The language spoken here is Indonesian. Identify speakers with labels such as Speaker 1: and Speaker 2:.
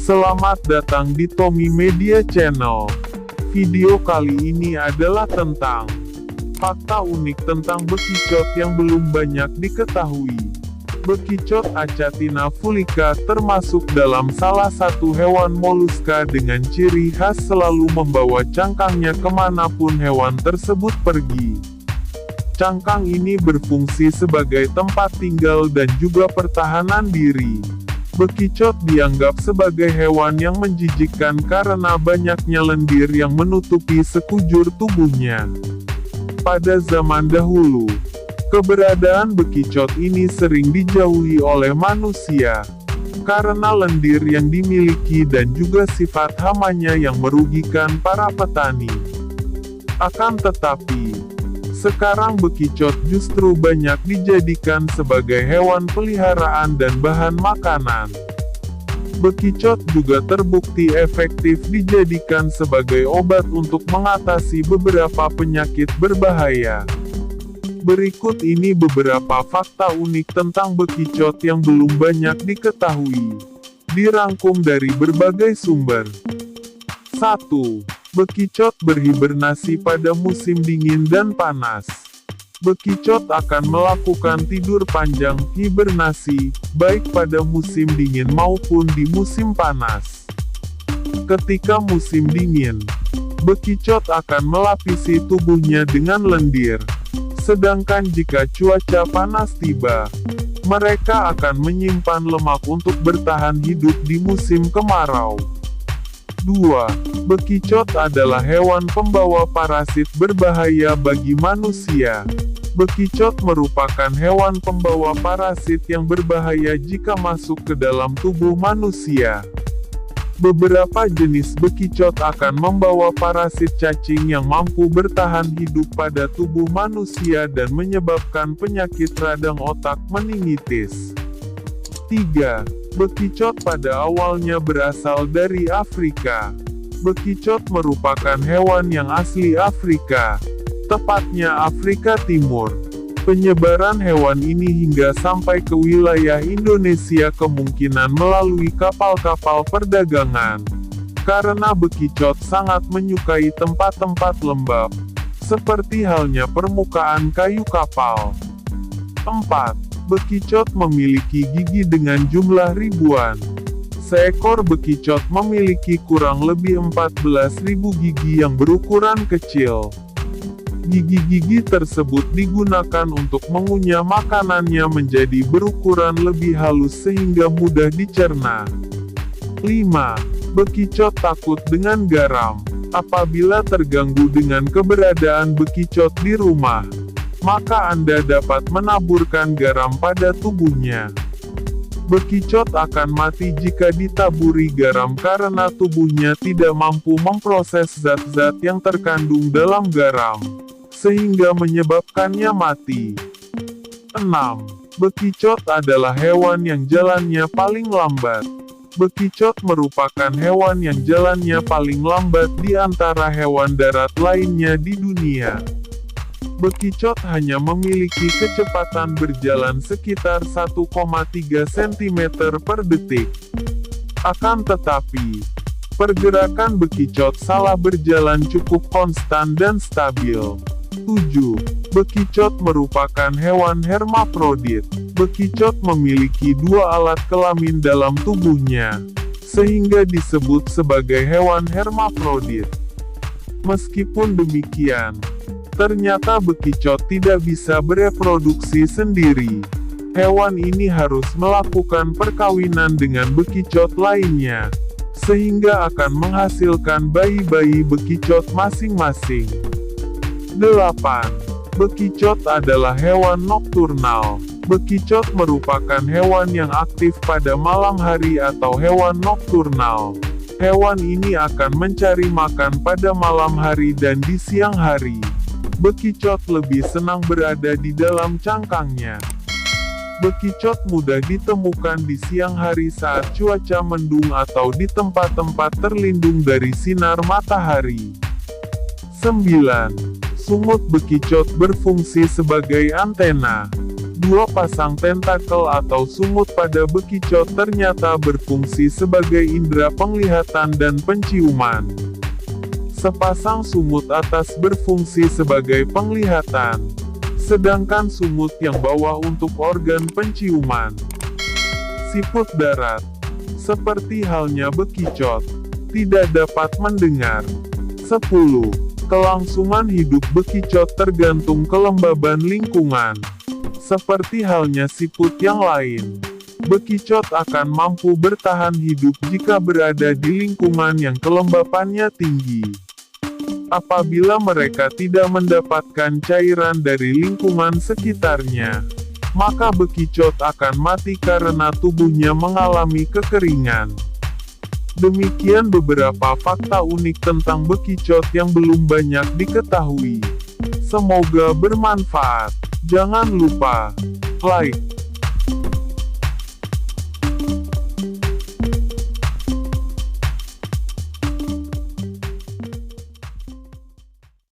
Speaker 1: Selamat datang di Tommy Media Channel. Video kali ini adalah tentang fakta unik tentang bekicot yang belum banyak diketahui. Bekicot Achatina fulica termasuk dalam salah satu hewan moluska dengan ciri khas selalu membawa cangkangnya kemanapun hewan tersebut pergi. Cangkang ini berfungsi sebagai tempat tinggal dan juga pertahanan diri. Bekicot dianggap sebagai hewan yang menjijikkan karena banyaknya lendir yang menutupi sekujur tubuhnya. Pada zaman dahulu, keberadaan bekicot ini sering dijauhi oleh manusia, karena lendir yang dimiliki dan juga sifat hamanya yang merugikan para petani. Akan tetapi, sekarang bekicot justru banyak dijadikan sebagai hewan peliharaan dan bahan makanan. Bekicot juga terbukti efektif dijadikan sebagai obat untuk mengatasi beberapa penyakit berbahaya. Berikut ini beberapa fakta unik tentang bekicot yang belum banyak diketahui. Dirangkum dari berbagai sumber. 1. Bekicot berhibernasi pada musim dingin dan panas. Bekicot akan melakukan tidur panjang, hibernasi, baik pada musim dingin maupun di musim panas. Ketika musim dingin, bekicot akan melapisi tubuhnya dengan lendir. Sedangkan jika cuaca panas tiba, mereka akan menyimpan lemak untuk bertahan hidup di musim kemarau. 2. Bekicot adalah hewan pembawa parasit berbahaya bagi manusia. Bekicot merupakan hewan pembawa parasit yang berbahaya jika masuk ke dalam tubuh manusia. Beberapa jenis bekicot akan membawa parasit cacing yang mampu bertahan hidup pada tubuh manusia dan menyebabkan penyakit radang otak meningitis. 3. Bekicot pada awalnya berasal dari Afrika. Bekicot merupakan hewan yang asli Afrika, tepatnya Afrika Timur. Penyebaran hewan ini hingga sampai ke wilayah Indonesia kemungkinan melalui kapal-kapal perdagangan. Karena bekicot sangat menyukai tempat-tempat lembab, seperti halnya permukaan kayu kapal. 4. Bekicot memiliki gigi dengan jumlah ribuan. Seekor bekicot memiliki kurang lebih 14.000 gigi yang berukuran kecil. Gigi-gigi tersebut digunakan untuk mengunyah makanannya menjadi berukuran lebih halus sehingga mudah dicerna. 5. Bekicot takut dengan garam. Apabila terganggu dengan keberadaan bekicot di rumah, maka Anda dapat menaburkan garam pada tubuhnya. Bekicot akan mati jika ditaburi garam karena tubuhnya tidak mampu memproses zat-zat yang terkandung dalam garam, sehingga menyebabkannya mati. 6. Bekicot adalah hewan yang jalannya paling lambat. Bekicot merupakan hewan yang jalannya paling lambat di antara hewan darat lainnya di dunia. Bekicot hanya memiliki kecepatan berjalan sekitar 1,3 cm per detik. Akan tetapi, pergerakan bekicot salah berjalan cukup konstan dan stabil. 7. Bekicot merupakan hewan hermafrodit. Bekicot memiliki dua alat kelamin dalam tubuhnya, sehingga disebut sebagai hewan hermafrodit. Meskipun demikian, ternyata bekicot tidak bisa bereproduksi sendiri. Hewan ini harus melakukan perkawinan dengan bekicot lainnya, sehingga akan menghasilkan bayi-bayi bekicot masing-masing. 8. Bekicot adalah hewan nokturnal. Bekicot merupakan hewan yang aktif pada malam hari atau hewan nokturnal. Hewan ini akan mencari makan pada malam hari dan di siang hari. Bekicot lebih senang berada di dalam cangkangnya. Bekicot mudah ditemukan di siang hari saat cuaca mendung atau di tempat-tempat terlindung dari sinar matahari. 9. Sungut bekicot berfungsi sebagai antena. Dua pasang tentakel atau sumut pada bekicot ternyata berfungsi sebagai indera penglihatan dan penciuman. Sepasang sumut atas berfungsi sebagai penglihatan, sedangkan sumut yang bawah untuk organ penciuman. Siput darat, seperti halnya bekicot, tidak dapat mendengar. 10. Kelangsungan hidup bekicot tergantung kelembaban lingkungan. Seperti halnya siput yang lain, bekicot akan mampu bertahan hidup jika berada di lingkungan yang kelembapannya tinggi. Apabila mereka tidak mendapatkan cairan dari lingkungan sekitarnya, maka bekicot akan mati karena tubuhnya mengalami kekeringan. Demikian beberapa fakta unik tentang bekicot yang belum banyak diketahui. Semoga bermanfaat. Jangan lupa like,